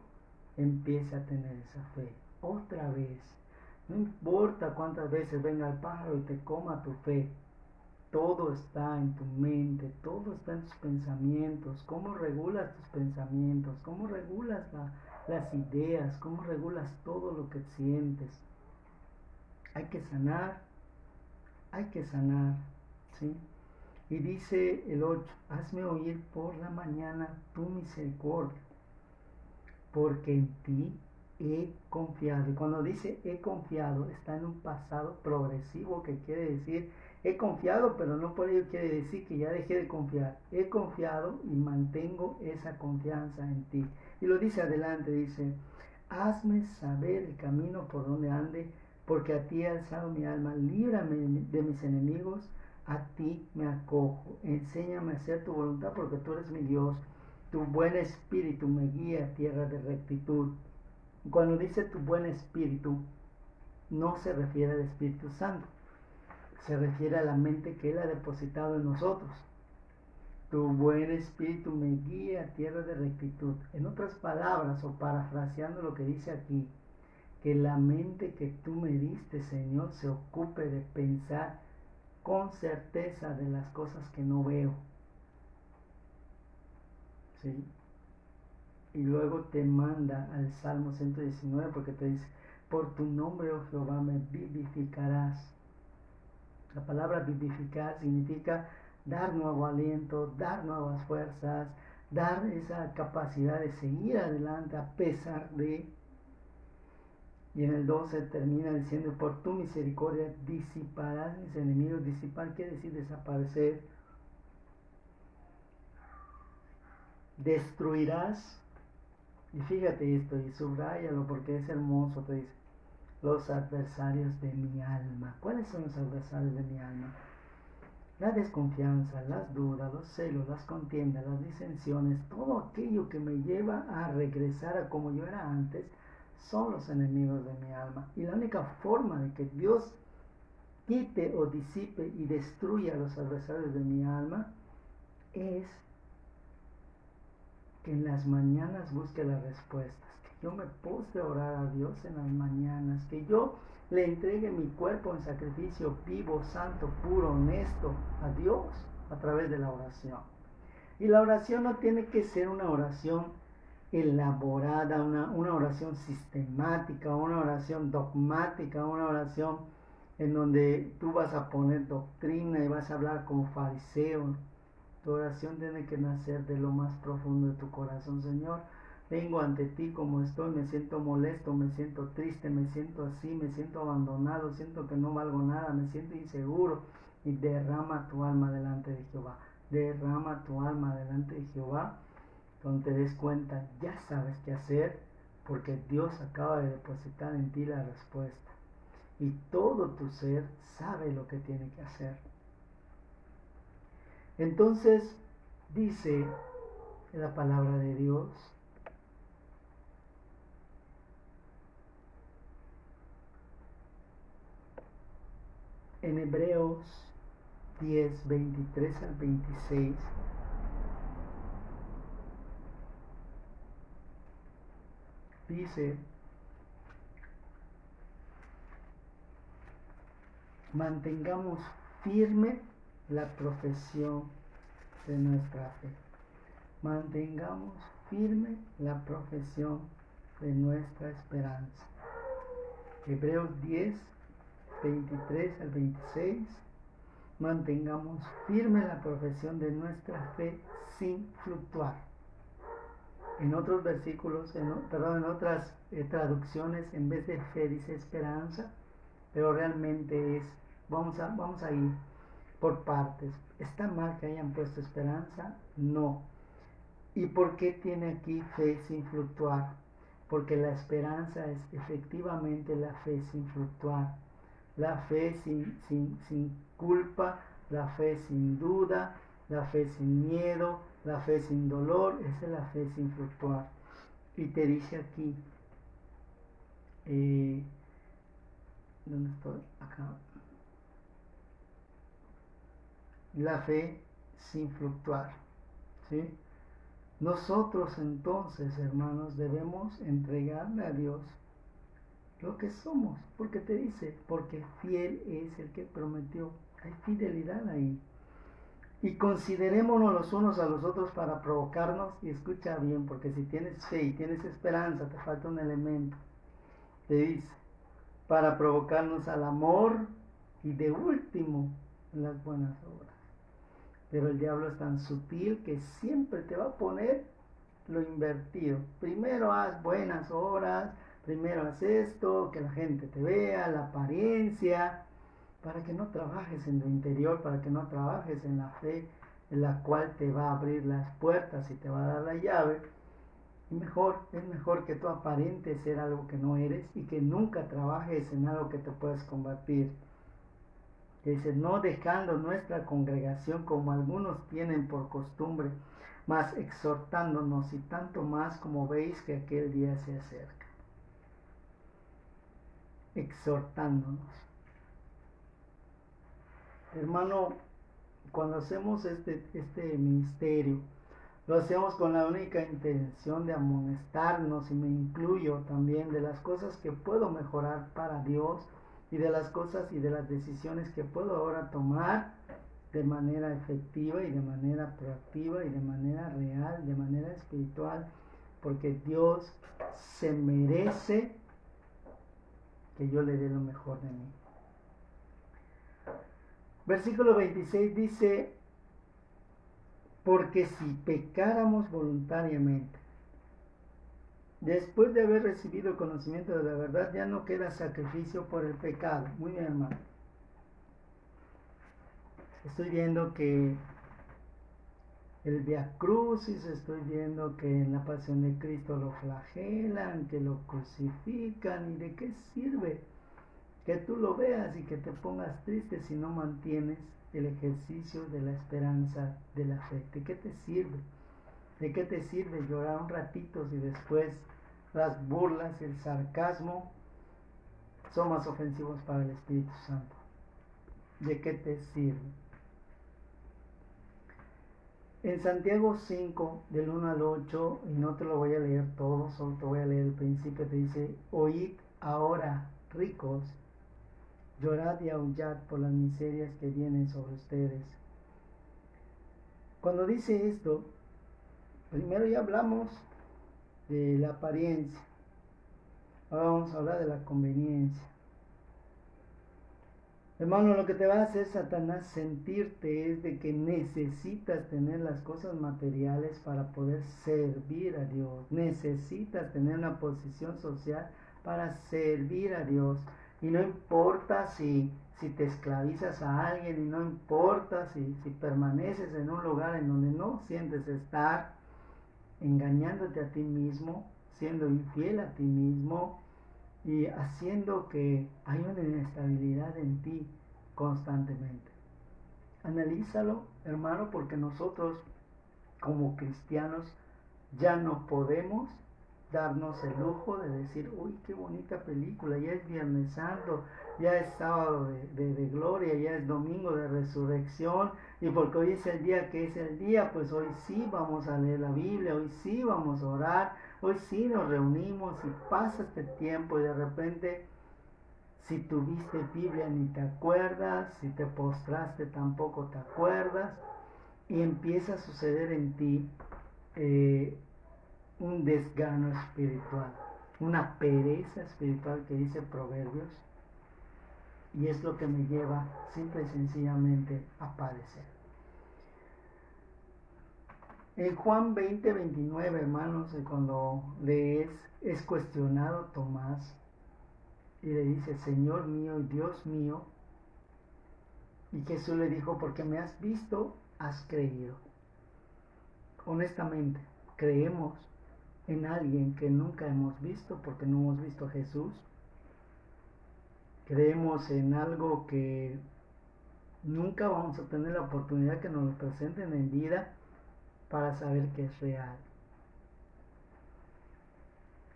empiece a tener esa fe. Otra vez, no importa cuántas veces venga el pájaro y te coma tu fe, todo está en tu mente, todo está en tus pensamientos. ¿Cómo regulas tus pensamientos? ¿Cómo regulas las ideas? ¿Cómo regulas todo lo que sientes? Hay que sanar, ¿sí? Y dice el 8, hazme oír por la mañana tu misericordia, porque en ti he confiado. Y cuando dice he confiado, está en un pasado progresivo, que quiere decir he confiado, pero no por ello quiere decir que ya dejé de confiar. He confiado y mantengo esa confianza en ti. Y lo dice adelante, dice, hazme saber el camino por donde ande, porque a ti he alzado mi alma. Líbrame de mis enemigos, a ti me acojo. Enséñame a hacer tu voluntad, porque tú eres mi Dios. Tu buen espíritu me guía a tierra de rectitud. Cuando dice tu buen espíritu, no se refiere al Espíritu Santo, se refiere a la mente que Él ha depositado en nosotros. Tu buen espíritu me guía a tierra de rectitud. En otras palabras, o parafraseando lo que dice aquí, que la mente que tú me diste, Señor, se ocupe de pensar con certeza de las cosas que no veo. ¿Sí? Y luego te manda al Salmo 119, porque te dice, por tu nombre, oh Jehová, me vivificarás. La palabra vivificar significa dar nuevo aliento, dar nuevas fuerzas, dar esa capacidad de seguir adelante a pesar de. Y en el 12 termina diciendo, por tu misericordia disiparás mis enemigos. Disipar quiere decir desaparecer. Destruirás. Y fíjate esto, y subráyalo porque es hermoso, te dice, los adversarios de mi alma. ¿Cuáles son los adversarios de mi alma? La desconfianza, las dudas, los celos, las contiendas, las disensiones, todo aquello que me lleva a regresar a como yo era antes, son los enemigos de mi alma. Y la única forma de que Dios quite o disipe y destruya a los adversarios de mi alma es que en las mañanas busque las respuestas, que yo me postre a orar a Dios en las mañanas, que yo le entregue mi cuerpo en sacrificio vivo, santo, puro, honesto a Dios a través de la oración. Y la oración no tiene que ser una oración elaborada, una oración sistemática, una oración dogmática, una oración en donde tú vas a poner doctrina y vas a hablar como fariseo. Tu oración tiene que nacer de lo más profundo de tu corazón. Señor, vengo ante ti como estoy, me siento molesto, me siento triste, me siento así, me siento abandonado, siento que no valgo nada, me siento inseguro. Y derrama tu alma delante de Jehová. Derrama tu alma delante de Jehová. Cuando te des cuenta, ya sabes qué hacer, porque Dios acaba de depositar en ti la respuesta. Y todo tu ser sabe lo que tiene que hacer. Entonces, dice la palabra de Dios, en Hebreos 10, 23 al 26, dice: mantengamos firme la profesión de nuestra fe. Mantengamos firme la profesión de nuestra esperanza. Hebreos 10, 23 al 26. Mantengamos firme la profesión de nuestra fe sin fluctuar. En otros versículos, en otras traducciones, en vez de fe dice esperanza, pero realmente es, vamos a ir por partes. ¿Está mal que hayan puesto esperanza? No. ¿Y por qué tiene aquí fe sin fluctuar? Porque la esperanza es efectivamente la fe sin fluctuar. La fe sin culpa, la fe sin duda, la fe sin miedo, la fe sin dolor. Esa es la fe sin fluctuar. Y te dice aquí, ¿dónde estoy? Acá. La fe sin fluctuar, ¿sí? Nosotros entonces, hermanos, debemos entregarle a Dios lo que somos, porque te dice, porque fiel es el que prometió. Hay fidelidad ahí. Y considerémonos los unos a los otros para provocarnos, y escucha bien, porque si tienes fe y tienes esperanza, te falta un elemento. Te dice, para provocarnos al amor y de último, las buenas obras. Pero el diablo es tan sutil que siempre te va a poner lo invertido. Primero haz buenas obras, primero haz esto, que la gente te vea, la apariencia, para que no trabajes en lo interior, para que no trabajes en la fe, en la cual te va a abrir las puertas y te va a dar la llave. Y es mejor que tú aparentes ser algo que no eres y que nunca trabajes en algo que te puedas combatir. Dice, no dejando nuestra congregación como algunos tienen por costumbre, mas exhortándonos, y tanto más como veis que aquel día se acerca. Exhortándonos. Hermano, cuando hacemos este ministerio, lo hacemos con la única intención de amonestarnos, y me incluyo también, de las cosas que puedo mejorar para Dios, y de las cosas y de las decisiones que puedo ahora tomar de manera efectiva y de manera proactiva y de manera real, de manera espiritual, porque Dios se merece que yo le dé lo mejor de mí. Versículo 26 dice: porque si pecáramos voluntariamente, después de haber recibido conocimiento de la verdad, ya no queda sacrificio por el pecado. Muy bien, hermano. Estoy viendo que el Vía Crucis, estoy viendo que en la pasión de Cristo lo flagelan, que lo crucifican. ¿Y de qué sirve que tú lo veas y que te pongas triste si no mantienes el ejercicio de la esperanza de la fe? ¿De qué te sirve? ¿De qué te sirve llorar un ratito si después las burlas y el sarcasmo son más ofensivos para el Espíritu Santo? ¿De qué te sirve? En Santiago 5, del 1 al 8, y no te lo voy a leer todo, solo te voy a leer el principio, te dice: oíd ahora, ricos, llorad y aullad por las miserias que vienen sobre ustedes. Cuando dice esto, primero ya hablamos de la apariencia, ahora vamos a hablar de la conveniencia. Hermano, lo que te va a hacer Satanás sentirte es de que necesitas tener las cosas materiales para poder servir a Dios. Necesitas tener una posición social para servir a Dios. Y no importa si te esclavizas a alguien, y no importa si permaneces en un lugar en donde no sientes estar, engañándote a ti mismo, siendo infiel a ti mismo y haciendo que hay una inestabilidad en ti constantemente. Analízalo, hermano, porque nosotros como cristianos ya no podemos darnos el lujo de decir, uy, qué bonita película, ya es Viernes Santo, ya es sábado de gloria, ya es domingo de resurrección, y porque hoy es el día que es el día, pues hoy sí vamos a leer la Biblia, hoy sí vamos a orar, hoy sí nos reunimos y pasa este tiempo y de repente si tuviste Biblia ni te acuerdas, si te postraste tampoco te acuerdas, y empieza a suceder en ti un desgano espiritual, una pereza espiritual que dice Proverbios, y es lo que me lleva simple y sencillamente a padecer. En Juan 20:29, hermanos, cuando lees, es cuestionado Tomás y le dice, Señor mío y Dios mío, y Jesús le dijo, porque me has visto, has creído. Honestamente, creemos en alguien que nunca hemos visto porque no hemos visto a Jesús. Creemos en algo que nunca vamos a tener la oportunidad que nos lo presenten en vida para saber que es real.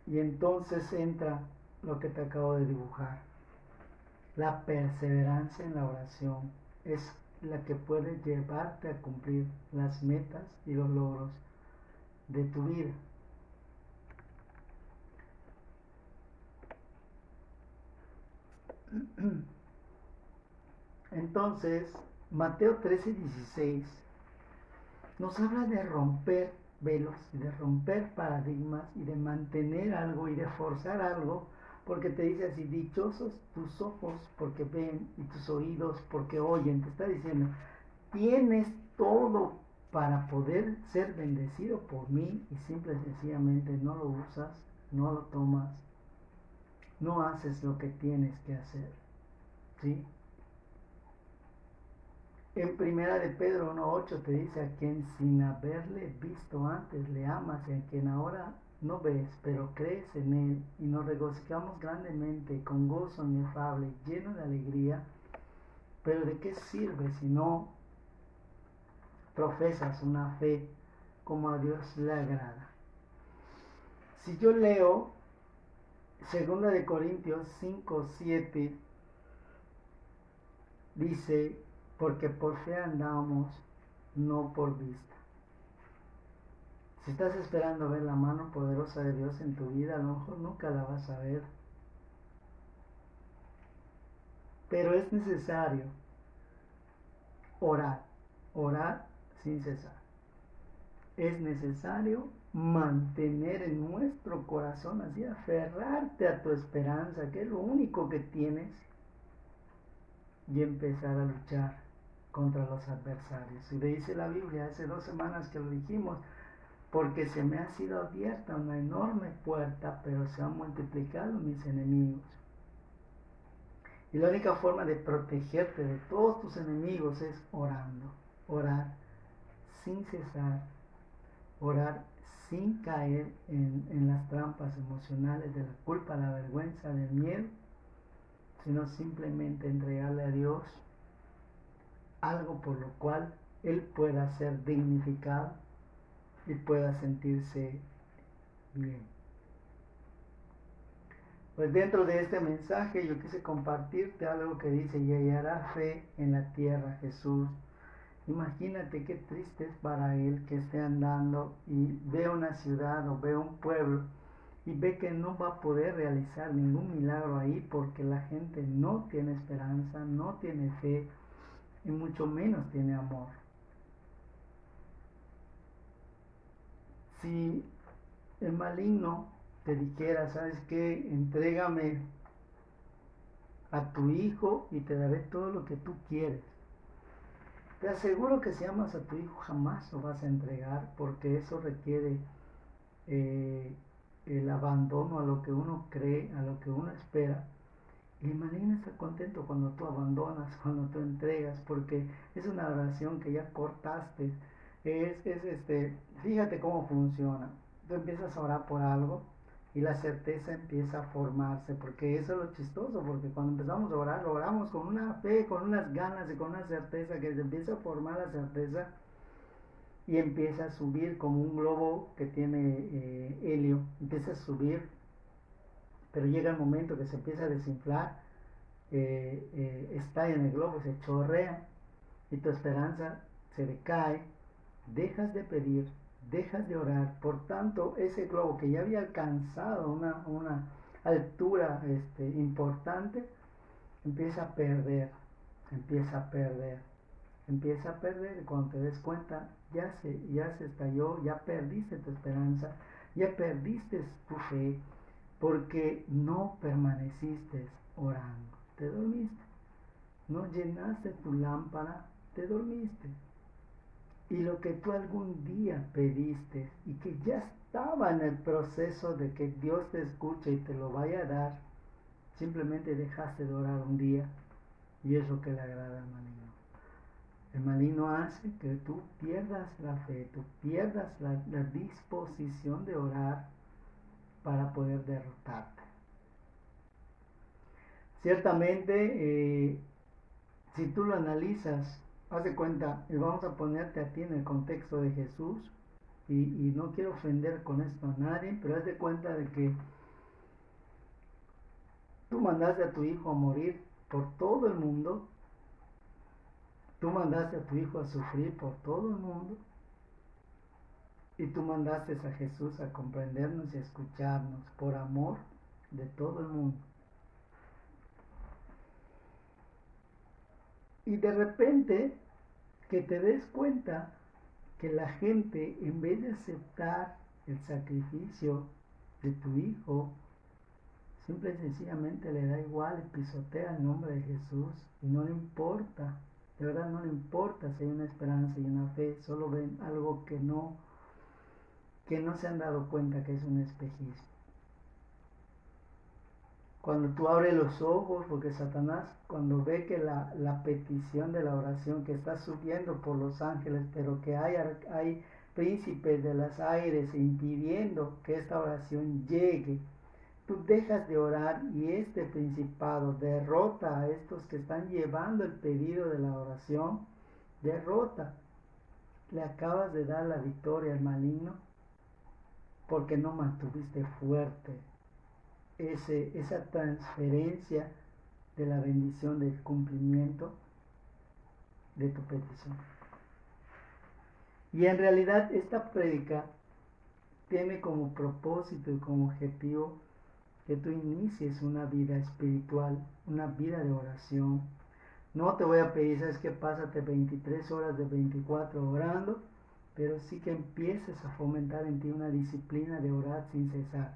Y entonces entra lo que te acabo de dibujar. La perseverancia en la oración es la que puede llevarte a cumplir las metas y los logros de tu vida. Entonces, Mateo 13:16 nos habla de romper velos y de romper paradigmas y de mantener algo y de forzar algo, porque te dice así, dichosos tus ojos porque ven y tus oídos porque oyen. Te está diciendo, tienes todo para poder ser bendecido por mí y simple y sencillamente no lo usas, no lo tomas, no haces lo que tienes que hacer. ¿Sí? En primera de Pedro 1:8 te dice, a quien sin haberle visto antes le amas, y a quien ahora no ves, pero crees en él, y nos regocijamos grandemente con gozo inefable, lleno de alegría. Pero ¿de qué sirve si no profesas una fe como a Dios le agrada? Si yo leo 2 de Corintios 5:7, dice, porque por fe andamos, no por vista. Si estás esperando ver la mano poderosa de Dios en tu vida, a lo mejor nunca la vas a ver. Pero es necesario orar, orar sin cesar. Es necesario mantener en nuestro corazón, así aferrarte a tu esperanza, que es lo único que tienes, y empezar a luchar contra los adversarios. Y le dice la Biblia, hace 2 semanas que lo dijimos, porque se me ha sido abierta una enorme puerta, pero se han multiplicado mis enemigos. Y la única forma de protegerte de todos tus enemigos es orando, orar sin cesar, orar sin caer en las trampas emocionales de la culpa, la vergüenza, del miedo, sino simplemente entregarle a Dios algo por lo cual Él pueda ser dignificado y pueda sentirse bien. Pues dentro de este mensaje yo quise compartirte algo que dice, y hallará fe en la tierra Jesús. Imagínate qué triste es para él que esté andando y ve una ciudad o ve un pueblo y ve que no va a poder realizar ningún milagro ahí porque la gente no tiene esperanza, no tiene fe y mucho menos tiene amor. Si el maligno te dijera, ¿sabes qué? Entrégame a tu hijo y te daré todo lo que tú quieres. Te aseguro que si amas a tu hijo jamás lo vas a entregar, porque eso requiere el abandono a lo que uno cree, a lo que uno espera. Y el maligno está contento cuando tú abandonas, cuando tú entregas, porque es una oración que ya cortaste. Fíjate cómo funciona. Tú empiezas a orar por algo y la certeza empieza a formarse, porque eso es lo chistoso, porque cuando empezamos a orar, lo oramos con una fe, con unas ganas y con una certeza, que se empieza a formar la certeza y empieza a subir como un globo que tiene helio, empieza a subir, pero llega el momento que se empieza a desinflar, estalla en el globo, se chorrea y tu esperanza se decae, dejas de pedir, dejas de orar. Por tanto, ese globo que ya había alcanzado una altura importante, empieza a perder, empieza a perder, empieza a perder, y cuando te des cuenta ya se estalló, ya perdiste tu esperanza, ya perdiste tu fe, porque no permaneciste orando, te dormiste, no llenaste tu lámpara, te dormiste. Y lo que tú algún día pediste y que ya estaba en el proceso de que Dios te escuche y te lo vaya a dar, simplemente dejaste de orar un día, y es lo que le agrada al maligno. El maligno hace que tú pierdas la fe, tú pierdas la disposición de orar para poder derrotarte. Ciertamente, si tú lo analizas, haz de cuenta, y vamos a ponerte a ti en el contexto de Jesús, y no quiero ofender con esto a nadie, pero haz de cuenta de que tú mandaste a tu hijo a morir por todo el mundo, tú mandaste a tu hijo a sufrir por todo el mundo, y tú mandaste a Jesús a comprendernos y a escucharnos por amor de todo el mundo. Y de repente que te des cuenta que la gente, en vez de aceptar el sacrificio de tu hijo, simple y sencillamente le da igual y pisotea el nombre de Jesús y no le importa, de verdad no le importa si hay una esperanza y una fe, solo ven algo que no se han dado cuenta que es un espejismo. Cuando tú abres los ojos, porque Satanás, cuando ve que la petición de la oración que está subiendo por los ángeles, pero que hay príncipes de los aires impidiendo que esta oración llegue, tú dejas de orar y este principado derrota a estos que están llevando el pedido de la oración, derrota. Le acabas de dar la victoria al maligno porque no mantuviste fuerte esa transferencia de la bendición del cumplimiento de tu petición. Y en realidad esta prédica tiene como propósito y como objetivo que tú inicies una vida espiritual, una vida de oración. No te voy a pedir, ¿sabes qué? Pásate 23 horas de 24 orando, pero sí que empieces a fomentar en ti una disciplina de orar sin cesar.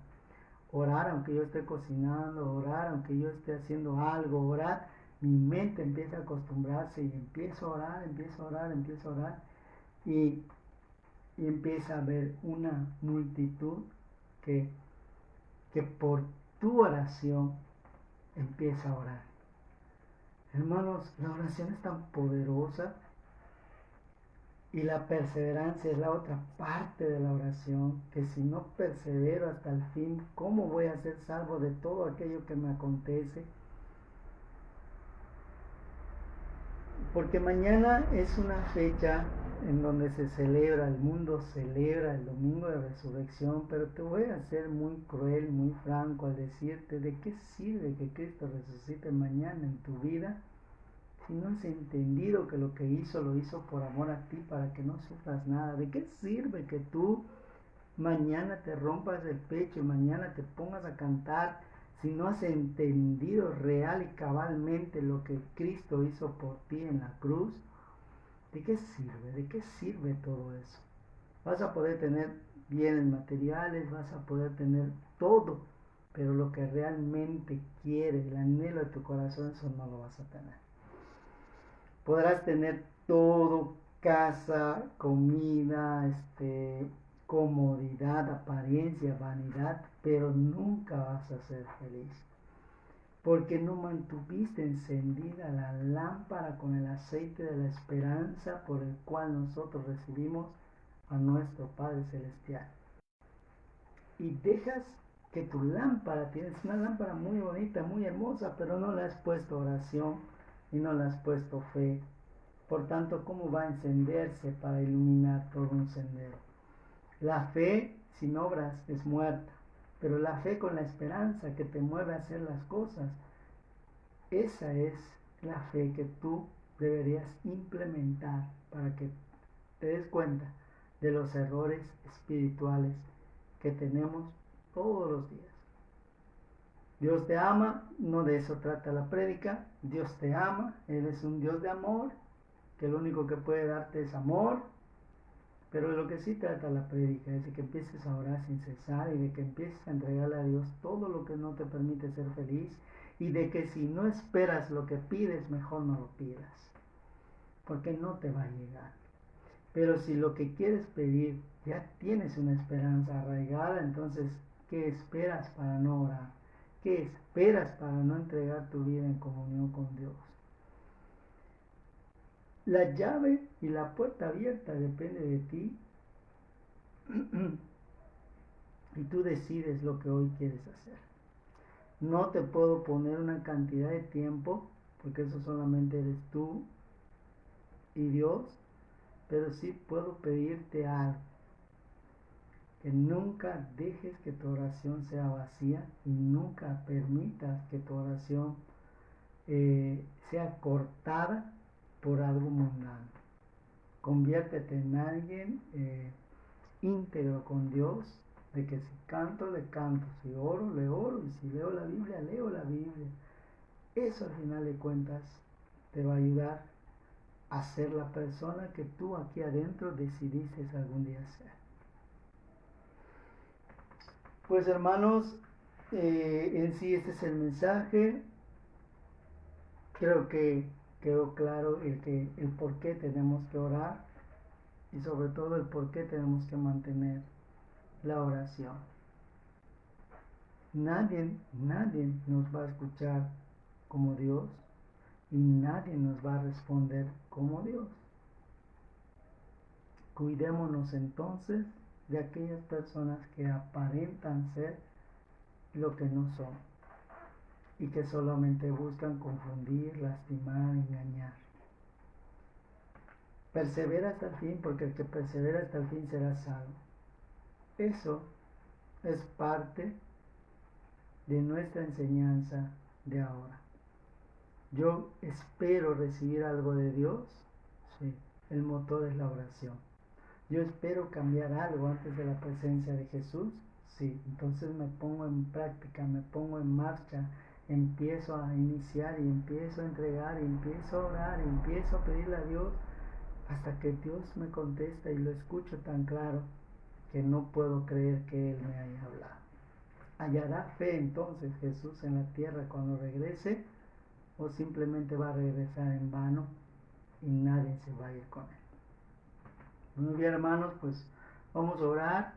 Orar aunque yo esté cocinando, orar aunque yo esté haciendo algo, orar, mi mente empieza a acostumbrarse y empiezo a orar, y empieza a haber una multitud que por tu oración empieza a orar. Hermanos, la oración es tan poderosa y la perseverancia es la otra parte de la oración, que si no persevero hasta el fin, ¿cómo voy a ser salvo de todo aquello que me acontece? Porque mañana es una fecha en donde se celebra, el mundo celebra el domingo de resurrección, pero te voy a ser muy cruel, muy franco al decirte de qué sirve que Cristo resucite mañana en tu vida si no has entendido que lo que hizo lo hizo por amor a ti para que no sufras nada. ¿De qué sirve que tú mañana te rompas el pecho y mañana te pongas a cantar si no has entendido real y cabalmente lo que Cristo hizo por ti en la cruz? ¿De qué sirve? ¿De qué sirve todo eso? Vas a poder tener bienes materiales, vas a poder tener todo, pero lo que realmente quieres, el anhelo de tu corazón, eso no lo vas a tener. Podrás tener todo, casa, comida, comodidad, apariencia, vanidad, pero nunca vas a ser feliz. Porque no mantuviste encendida la lámpara con el aceite de la esperanza por el cual nosotros recibimos a nuestro Padre Celestial. Y dejas que tu lámpara, tienes una lámpara muy bonita, muy hermosa, pero no le has puesto oración y no le has puesto fe. Por tanto, ¿cómo va a encenderse para iluminar todo un sendero? La fe sin obras es muerta, pero la fe con la esperanza que te mueve a hacer las cosas, esa es la fe que tú deberías implementar para que te des cuenta de los errores espirituales que tenemos todos los días. Dios te ama, no de eso trata la prédica. Dios te ama, Él es un Dios de amor, que lo único que puede darte es amor, pero de lo que sí trata la prédica es de que empieces a orar sin cesar y de que empieces a entregarle a Dios todo lo que no te permite ser feliz, y de que si no esperas lo que pides, mejor no lo pidas, porque no te va a llegar. Pero si lo que quieres pedir ya tienes una esperanza arraigada, entonces, ¿qué esperas para no orar? ¿Qué esperas para no entregar tu vida en comunión con Dios? La llave y la puerta abierta depende de ti y tú decides lo que hoy quieres hacer. No te puedo poner una cantidad de tiempo, porque eso solamente eres tú y Dios, pero sí puedo pedirte algo: que nunca dejes que tu oración sea vacía y nunca permitas que tu oración sea cortada por algo mundano. Conviértete en alguien íntegro con Dios, de que si canto, le canto, si oro, le oro, y si leo la Biblia, leo la Biblia. Eso al final de cuentas te va a ayudar a ser la persona que tú aquí adentro decidiste algún día ser. Pues hermanos, en sí este es el mensaje. Creo que quedó claro el por qué tenemos que orar y sobre todo el por qué tenemos que mantener la oración. Nadie nos va a escuchar como Dios y nadie nos va a responder como Dios. Cuidémonos entonces de aquellas personas que aparentan ser lo que no son y que solamente buscan confundir, lastimar, engañar. Persevera hasta el fin, porque el que persevera hasta el fin será salvo. Eso es parte de nuestra enseñanza de ahora. Yo espero recibir algo de Dios. Sí, el motor es la oración. Yo espero cambiar algo antes de la presencia de Jesús. Sí, entonces me pongo en práctica, me pongo en marcha, empiezo a iniciar y empiezo a entregar y empiezo a orar y empiezo a pedirle a Dios hasta que Dios me contesta y lo escucho tan claro que no puedo creer que Él me haya hablado. ¿Hallará fe entonces Jesús en la tierra cuando regrese, o simplemente va a regresar en vano y nadie se va a ir con Él? Muy bien, hermanos, pues vamos a orar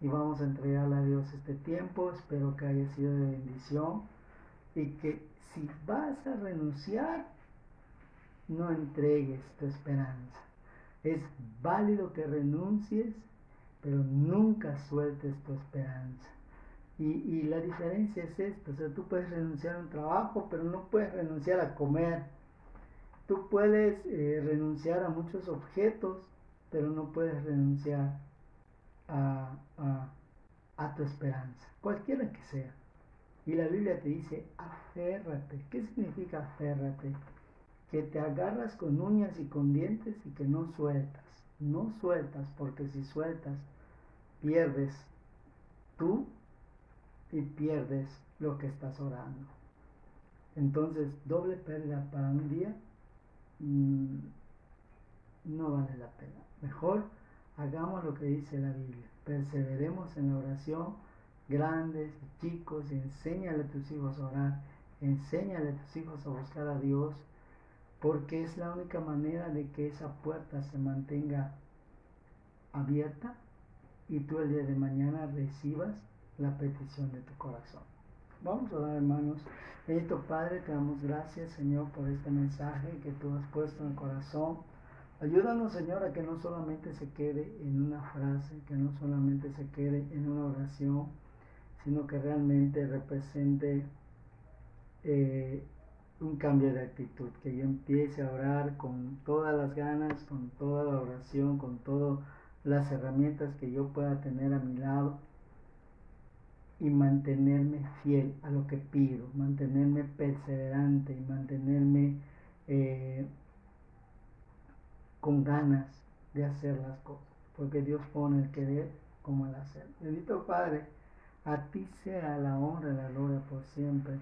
y vamos a entregarle a Dios este tiempo. Espero que haya sido de bendición y que si vas a renunciar, no entregues tu esperanza. Es válido que renuncies, pero nunca sueltes tu esperanza. Y la diferencia es esta: o sea, tú puedes renunciar a un trabajo, pero no puedes renunciar a comer. Tú puedes renunciar a muchos objetos, pero no puedes renunciar a tu esperanza, cualquiera que sea. Y la Biblia te dice: aférrate. ¿Qué significa aférrate? Que te agarras con uñas y con dientes y que no sueltas. No sueltas, porque si sueltas, pierdes tú y pierdes lo que estás orando. Entonces, doble pérdida para un día no vale la pena. Mejor hagamos lo que dice la Biblia. Perseveremos en la oración, grandes y chicos, y enséñale a tus hijos a orar, enséñale a tus hijos a buscar a Dios, porque es la única manera de que esa puerta se mantenga abierta y tú el día de mañana recibas la petición de tu corazón. Vamos a orar, hermanos. Bendito Padre, te damos gracias, Señor, por este mensaje que tú has puesto en el corazón. Ayúdanos, Señor, a que no solamente se quede en una frase, que no solamente se quede en una oración, sino que realmente represente un cambio de actitud, que yo empiece a orar con todas las ganas, con toda la oración, con todas las herramientas que yo pueda tener a mi lado, y mantenerme fiel a lo que pido, mantenerme perseverante y mantenerme con ganas de hacer las cosas, porque Dios pone el querer como el hacer. Bendito Padre, a ti sea la honra y la gloria por siempre,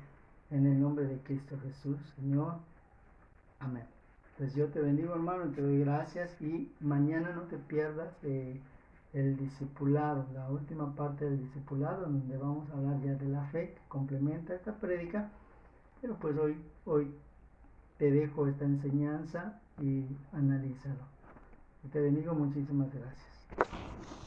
en el nombre de Cristo Jesús, Señor. Amén. Pues yo te bendigo, hermano, y te doy gracias, y mañana no te pierdas el discipulado, la última parte del discipulado, donde vamos a hablar ya de la fe, que complementa esta prédica. Pero pues hoy te dejo esta enseñanza y analízalo. Te bendigo, muchísimas gracias.